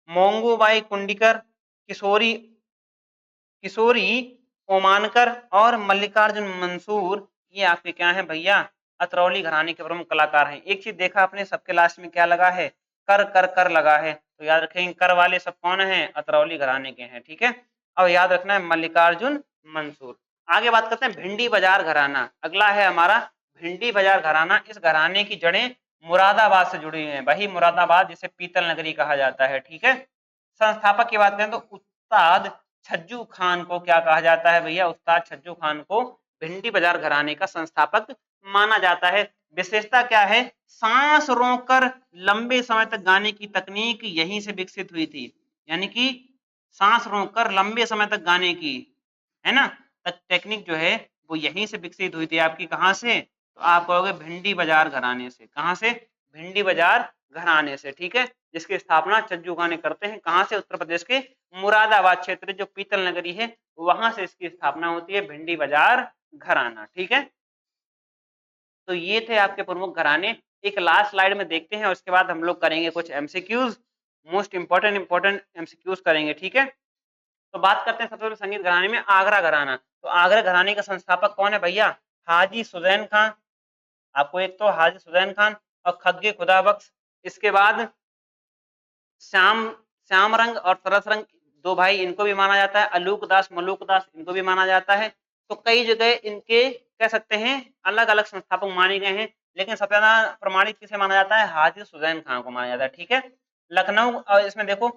मोंगूबाई कुंडिकर, किशोरी किशोरी ओमानकर और मल्लिकार्जुन मंसूर ये आपके क्या हैं भैया? अतरौली घराने के प्रमुख कलाकार हैं। एक चीज देखा आपने सबके लास्ट में क्या लगा है? कर कर कर लगा है। तो याद रखेंगे कर वाले सब कौन हैं? अतरौली घराने के हैं। ठीक है, और याद रखना है मल्लिकार्जुन मंसूर। आगे बात करते हैं भिंडी बाजार घराना। अगला है हमारा भिंडी बाजार घराना। इस घराने की जड़ें मुरादाबाद से जुड़ी हुई हैं, वही मुरादाबाद जिसे पीतल नगरी कहा जाता है। ठीक है, संस्थापक की बात करें तो उस्ताद छज्जू खान को क्या कहा जाता है भैया? उस्ताद छज्जू खान को भिंडी बाजार घराने का संस्थापक माना जाता है। विशेषता क्या है? सांस रोककर लंबे समय तक गाने की तकनीक यहीं से विकसित हुई थी। यानी कि सांस रोककर लंबे समय तक गाने की, है ना, टेक्निक जो है वो यहीं से विकसित हुई थी आपकी। कहाँ से? तो आप कहोगे भिंडी बाजार घराने से। कहाँ से? भिंडी बाजार घराने से, ठीक है। जिसकी स्थापना छज्जू खान करते हैं। कहाँ से? उत्तर प्रदेश के मुरादाबाद क्षेत्र, जो पीतल नगरी है, वहां से इसकी स्थापना होती है, भिंडी बाजार घराना, ठीक है। तो ये थे आपके प्रमुख घराने। एक लास्ट स्लाइड में देखते हैं और उसके बाद हम लोग करेंगे कुछ एमसीक्यूज, मोस्ट इंपॉर्टेंट एमसीक्यूज करेंगे, ठीक है। तो बात करते हैं सबसे पहले संगीत घराने में आगरा घराना। तो आगरा घराने का संस्थापक कौन है भैया? हाजी सुजैन खान। आपको एक तो हाजी सुजैन खान और खग्गे खुदा बख्श, इसके बाद श्याम श्याम रंग और सरस रंग, दो भाई, इनको भी माना जाता है। अलूक दास मलूक दास, इनको भी माना जाता है। तो कई जगह इनके कह सकते हैं अलग अलग संस्थापक माने गए हैं, लेकिन सबसे ज्यादा प्रमाणित किसे माना जाता है? हाजी सुजैन खान को माना जाता है, ठीक है। लखनऊ, और इसमें देखो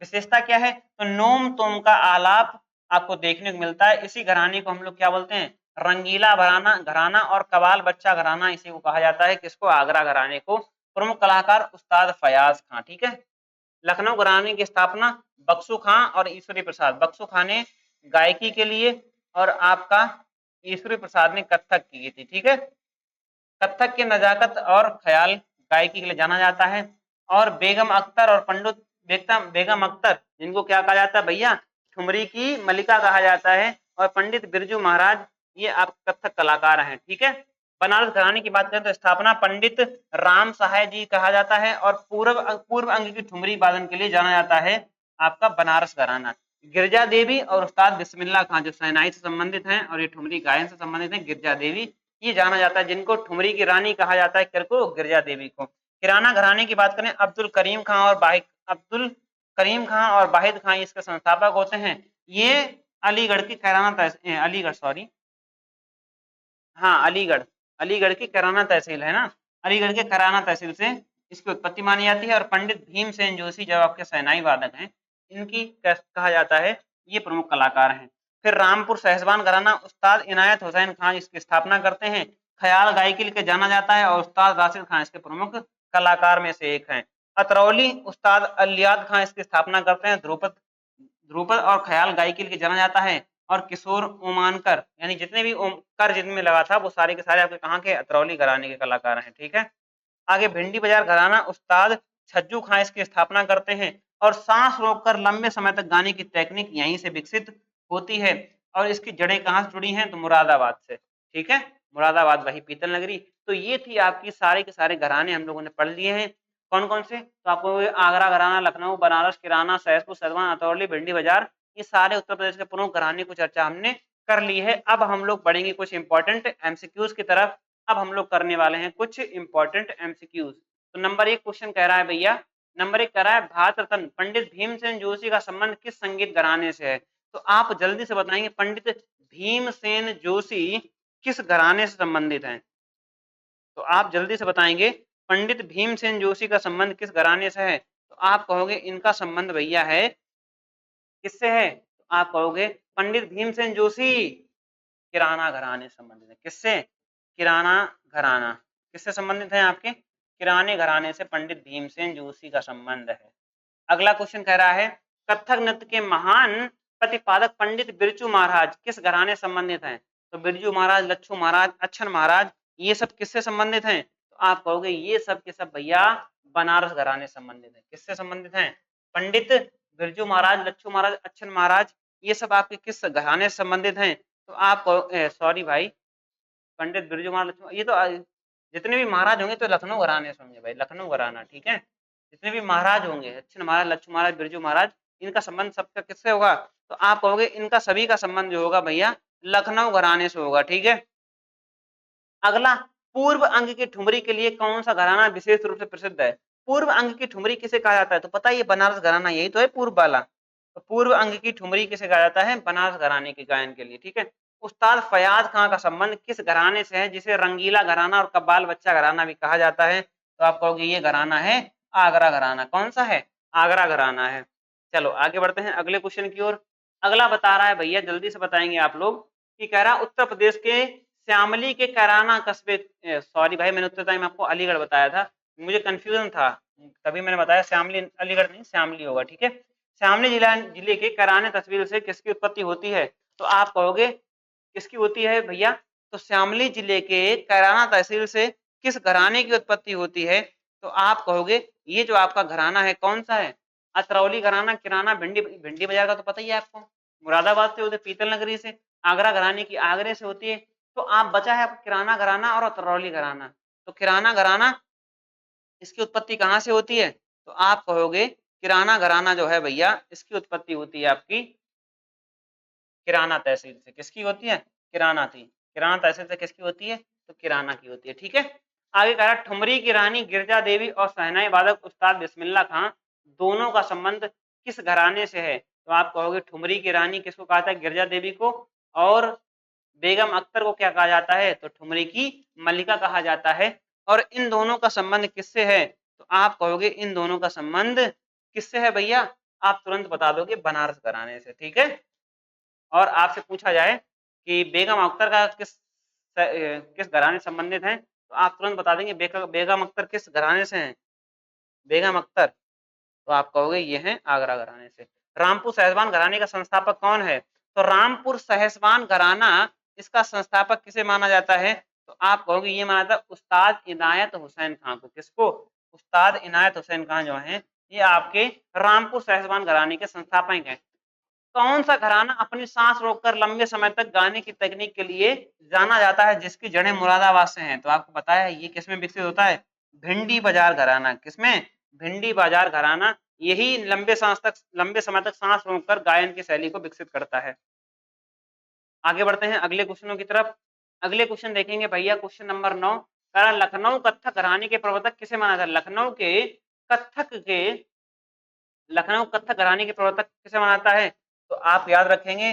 विशेषता क्या है? तो नोम तोम का आलाप आपको देखने को मिलता है। इसी घराने को हम लोग क्या बोलते हैं? रंगीला घराना घराना और कबाल बच्चा घराना, इसी को कहा जाता है। किसको? आगरा घराने को। प्रमुख कलाकार उस्ताद फयाज खां, ठीक है। लखनऊ घराने की स्थापना बख्शू खां और ईश्वरी प्रसाद। बख्शू खां ने गायकी के लिए और आपका ईश्वरी प्रसाद ने कत्थक की थी, ठीक है। कत्थक के नजाकत और ख्याल गायकी के लिए जाना जाता है। और बेगम अख्तर और पंडित बेगम अख्तर, जिनको क्या कहा जाता है भैया? ठुमरी की मलिका कहा जाता है। और पंडित बिरजू महाराज, ये आप कत्थक कलाकार हैं, ठीक है। बनारस घराने की बात करें तो स्थापना पंडित राम सहाय जी कहा जाता है। और पूर्व अंग की ठुमरी वादन के लिए जाना जाता है आपका बनारस घराना। गिरजा देवी और उस्ताद बिस्मिल्लाह खां, जो शहनाई से संबंधित हैं और ये ठुमरी गायन से संबंधित हैं, गिरजा देवी, ये जाना जाता है। जिनको ठुमरी की रानी कहा जाता है, किसको? गिरजा देवी को। किराना घराने की बात करें, अब्दुल करीम खां और वाहिद खां इसके संस्थापक होते हैं। ये अलीगढ़ की अलीगढ़, सॉरी, हाँ, अलीगढ़, अलीगढ़ की कराना तहसील है ना, अलीगढ़ के कराना तहसील से इसकी उत्पत्ति मानी जाती है। और पंडित भीमसेन जोशी, जब आपके शहनाई वादक हैं, इनकी कहा जाता है, ये प्रमुख कलाकार हैं। फिर रामपुर सहसवान घराना, उस्ताद इनायत हुसैन खान इसकी स्थापना करते हैं। ख्याल गायकी के लिए जाना जाता है और उस्ताद राशिद खान इसके प्रमुख कलाकार में से एक हैं। अतरौली, उस्ताद अलियाद खान इसकी स्थापना करते हैं। ध्रुपद ध्रुपद और ख्याल गायकी के लिए जाना जाता है। और किशोर ओमानकर, यानी जितने भी ओमकार जिनमें लगा था, वो सारे के सारे आपके कहाँ के? अतरौली घराने के कलाकार हैं, ठीक है। आगे भिंडी बाजार घराना, उस्ताद छज्जू खां इसकी स्थापना करते हैं। और सांस रोककर लंबे समय तक गाने की टेक्निक यहीं से विकसित होती है। और इसकी जड़ें कहाँ से जुड़ी हैं? तो मुरादाबाद से, ठीक है। मुरादाबाद, वही पीतल नगरी। तो ये थी आपकी सारे के सारे घराने हम लोगों ने पढ़ लिए हैं। कौन कौन से? तो आपको आगरा घराना, लखनऊ, बनारस, किराना, सहसपुर, सदवान, अतरौली, भिंडी बाजार, ये सारे उत्तर प्रदेश के प्रमुख घराने की चर्चा हमने कर ली है। अब हम लोग बढ़ेंगे कुछ इंपॉर्टेंट एमसीक्यूज की तरफ। अब हम लोग करने वाले हैं कुछ इंपॉर्टेंट एमसीक्यूज। तो नंबर एक क्वेश्चन कह रहा है भैया, नंबर एक कह रहा है, भारत रत्न पंडित भीमसेन जोशी का संबंध किस संगीत घराने से है? तो आप जल्दी से बताएंगे पंडित भीमसेन जोशी किस घराने से संबंधित हैं? तो आप जल्दी से बताएंगे पंडित भीमसेन जोशी का संबंध किस घराने से है? तो आप कहोगे इनका संबंध भैया है, किससे है? तो आप कहोगे पंडित भीमसेन जोशी किराना घराने से संबंधित है। किससे? किराना घराना। किससे संबंधित है आपके? किराने घराने से पंडित भीमसेन जोशी का संबंध है। अगला क्वेश्चन कह रहा है, कथक नृत्य के महान प्रतिपादक पंडित बिरजू महाराज किस घराने से संबंधित हैं? तो बिरजू महाराज, लच्छू महाराज, अच्छन महाराज, ये सब किससे संबंधित हैं? तो आप कहोगे ये सब के सब भैया बनारस घराने से संबंधित है। किससे संबंधित हैं? पंडित बिरजू महाराज, लच्छू महाराज, अच्छन महाराज, ये सब आपके किस घराने से संबंधित हैं? तो आप सॉरी भाई, पंडित बिरजू महाराज, ये तो जितने भी महाराज होंगे तो लखनऊ घराने से होंगे भाई, लखनऊ घराना, ठीक है। जितने भी महाराज होंगे, अच्छे महाराज, लच्छू महाराज, बिरजू महाराज, इनका संबंध सबका किससे होगा? तो आप कहोगे इनका सभी का संबंध जो होगा भैया लखनऊ घराने से होगा, ठीक है। अगला, पूर्व अंग की ठुमरी के लिए कौन सा घराना विशेष रूप से प्रसिद्ध है? पूर्व अंग की ठुमरी किसे कहा जाता है? तो पता है ये बनारस घराना, यही तो है पूर्व वाला। तो पूर्व अंग की ठुमरी किसे कहा जाता है? बनारस घराने के गायन के लिए, ठीक है। उस्ताद फयाज खां का संबंध किस घराने से है, जिसे रंगीला घराना और कब्बाल बच्चा घराना भी कहा जाता है? तो आप कहोगे ये घराना है आगरा घराना। कौन सा है? आगरा घराना है। चलो आगे बढ़ते हैं अगले क्वेश्चन की ओर। अगला बता रहा है भैया, जल्दी से बताएंगे आप लोग, कि कह रहा उत्तर प्रदेश के श्यामली के कैराना कस्बे, सॉरी भाई मैंने उत्तर टाइम आपको अलीगढ़ बताया था, मुझे कंफ्यूजन था, तभी मैंने बताया श्यामली, अलीगढ़ नहीं श्यामली होगा, ठीक है। श्यामली जिले के कैराने तहसील से किसकी उत्पत्ति होती है? तो आप कहोगे किसकी होती है भैया? तो श्यामली जिले के कैराना तहसील से किस घराने की उत्पत्ति होती है? तो आप कहोगे ये जो आपका घराना है कौन सा है? अतरौली घराना, किराना, भिंडी भिंडी बाजार का तो पता ही है आपको, मुरादाबाद से, उधर पीतल नगरी से, आगरा घराने की आगरे से होती है। तो आप बचा है आपका किराना घराना और अतरौली घराना। तो किराना घराना इसकी उत्पत्ति कहाँ से होती है? तो आप कहोगे किराना घराना जो है भैया इसकी उत्पत्ति होती है आपकी किराना तहसील से। किसकी होती है? किराना थी, किराना तहसील से किसकी होती है? तो किराना की होती है, ठीक है। आगे कह रहा ठुमरी की रानी गिरजा देवी और शहनाई वादक उस्ताद बिस्मिल्लाह खां दोनों का संबंध किस घराने से है? तो आप कहोगे ठुमरी की रानी किसको कहा जाता है? गिरजा देवी को। और बेगम अख्तर को क्या कहा जाता है? तो ठुमरी की मल्लिका कहा जाता है। और इन दोनों का संबंध किससे है? तो आप कहोगे इन दोनों का संबंध किससे है भैया? आप तुरंत बता दोगे बनारस घराने से, ठीक है। और आपसे पूछा जाए कि बेगम अख्तर का किस घराने से संबंधित है, तो आप तुरंत बता देंगे बेगम अख्तर किस घराने से हैं? बेगम अख्तर, तो आप कहोगे ये हैं आगरा घराने से। रामपुर साहिबान घराने का संस्थापक कौन है? तो रामपुर साहिबान घराना इसका संस्थापक किसे माना जाता है? तो आप कहोगे ये माना जाता है उस्ताद इनायत हुसैन खां को। किसको? उस्ताद इनायत हुसैन खां जो हैं ये आपके रामपुर साहिबान घराने के संस्थापक हैं। कौन सा घराना अपनी सांस रोककर लंबे समय तक गाने की तकनीक के लिए जाना जाता है, जिसकी जड़ें मुरादाबाद से हैं? तो आपको पता है ये किसमें विकसित होता है? भिंडी बाजार घराना। किसमें? भिंडी बाजार घराना। यही लंबे समय तक सांस रोककर गायन की शैली को विकसित करता है। आगे बढ़ते हैं अगले क्वेश्चनों की तरफ। अगले क्वेश्चन देखेंगे भैया, क्वेश्चन नंबर 9। लखनऊ कत्थक घराने के प्रवर्तक किसे माना जाता है? लखनऊ कत्थक घराने के प्रवर्तक किसे माना जाता है? तो आप याद रखेंगे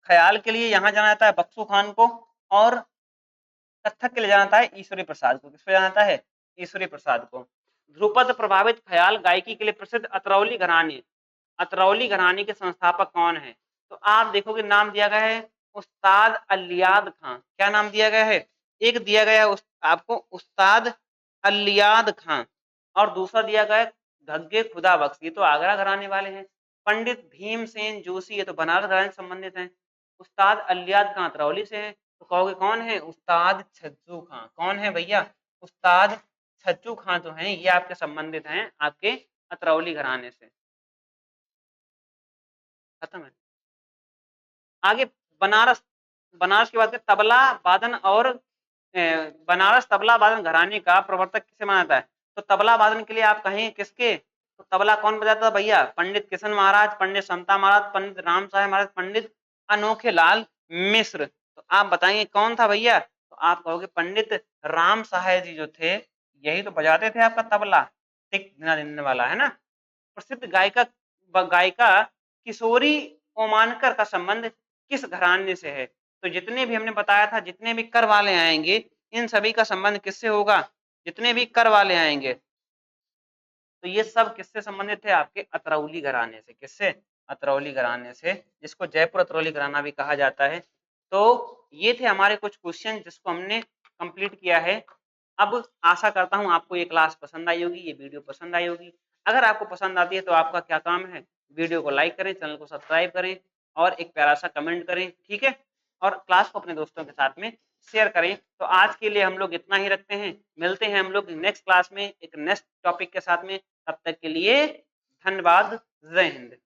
ख्याल के लिए यहाँ जाना जाता है बख्शू खान को, और कत्थक के लिए जाना जाता है ईश्वरी प्रसाद को। किसको जाना जाता है? ईश्वरी प्रसाद को। ध्रुपद प्रभावित ख्याल गायकी के लिए प्रसिद्ध अतरौली घराने के संस्थापक कौन है? तो आप देखोगे नाम दिया गया है उस्ताद अलियाद खां। क्या नाम दिया गया है? एक दिया गया है आपको उस्ताद अलियाद खां, और दूसरा दिया गया है धग्गे खुदा बख्श, ये तो आगरा घराने वाले हैं। पंडित भीमसेन जोशी ये तो बनारस घराने से संबंधित हैं। उस्ताद अलियाद खां अतरौली से हैं। तो कहोगे कौन है? उस्ताद छज्जू खां। कौन है भैया? उस्ताद छज्जू खां जो हैं ये आपके संबंधित हैं आपके अतरौली घराने से। खत्म है। आगे बनारस बनारस की बात करें तबला वादन और बनारस तबला वादन घराने का प्रवर्तक किसे माना जाता है? तो तबला वादन के लिए आप कहें किसके? तो तबला कौन बजाता था भैया? पंडित किशन महाराज, पंडित समता महाराज, पंडित राम साहेब महाराज, पंडित अनोखे लाल मिश्र। तो आप बताएंगे कौन था भैया? तो आप कहोगे पंडित राम साहेब जी जो थे यही तो बजाते थे आपका तबला, टिक गिना देने वाला है ना। प्रसिद्ध गायिका किशोरी ओमानकर का संबंध किस घराने से है? तो जितने भी हमने बताया था, जितने भी कर वाले आएंगे इन सभी का संबंध किससे होगा? जितने भी कर वाले आएंगे तो ये सब किससे संबंधित थे? आपके अतरौली घराने से। किससे? अतरौली घराने से, जिसको जयपुर अतरौली घराना भी कहा जाता है। तो ये थे हमारे कुछ क्वेश्चन जिसको हमने कंप्लीट किया है। अब आशा करता हूँ आपको ये क्लास पसंद आई होगी, ये वीडियो पसंद आई होगी। अगर आपको पसंद आती है तो आपका क्या काम है? वीडियो को लाइक करें, चैनल को सब्सक्राइब करें और एक प्यारा सा कमेंट करें, ठीक है। और क्लास को अपने दोस्तों के साथ में शेयर करें। तो आज के लिए हम लोग इतना ही रखते हैं, मिलते हैं हम लोग नेक्स्ट क्लास में एक नेक्स्ट टॉपिक के साथ में। तब तक के लिए धन्यवाद। जय हिंद।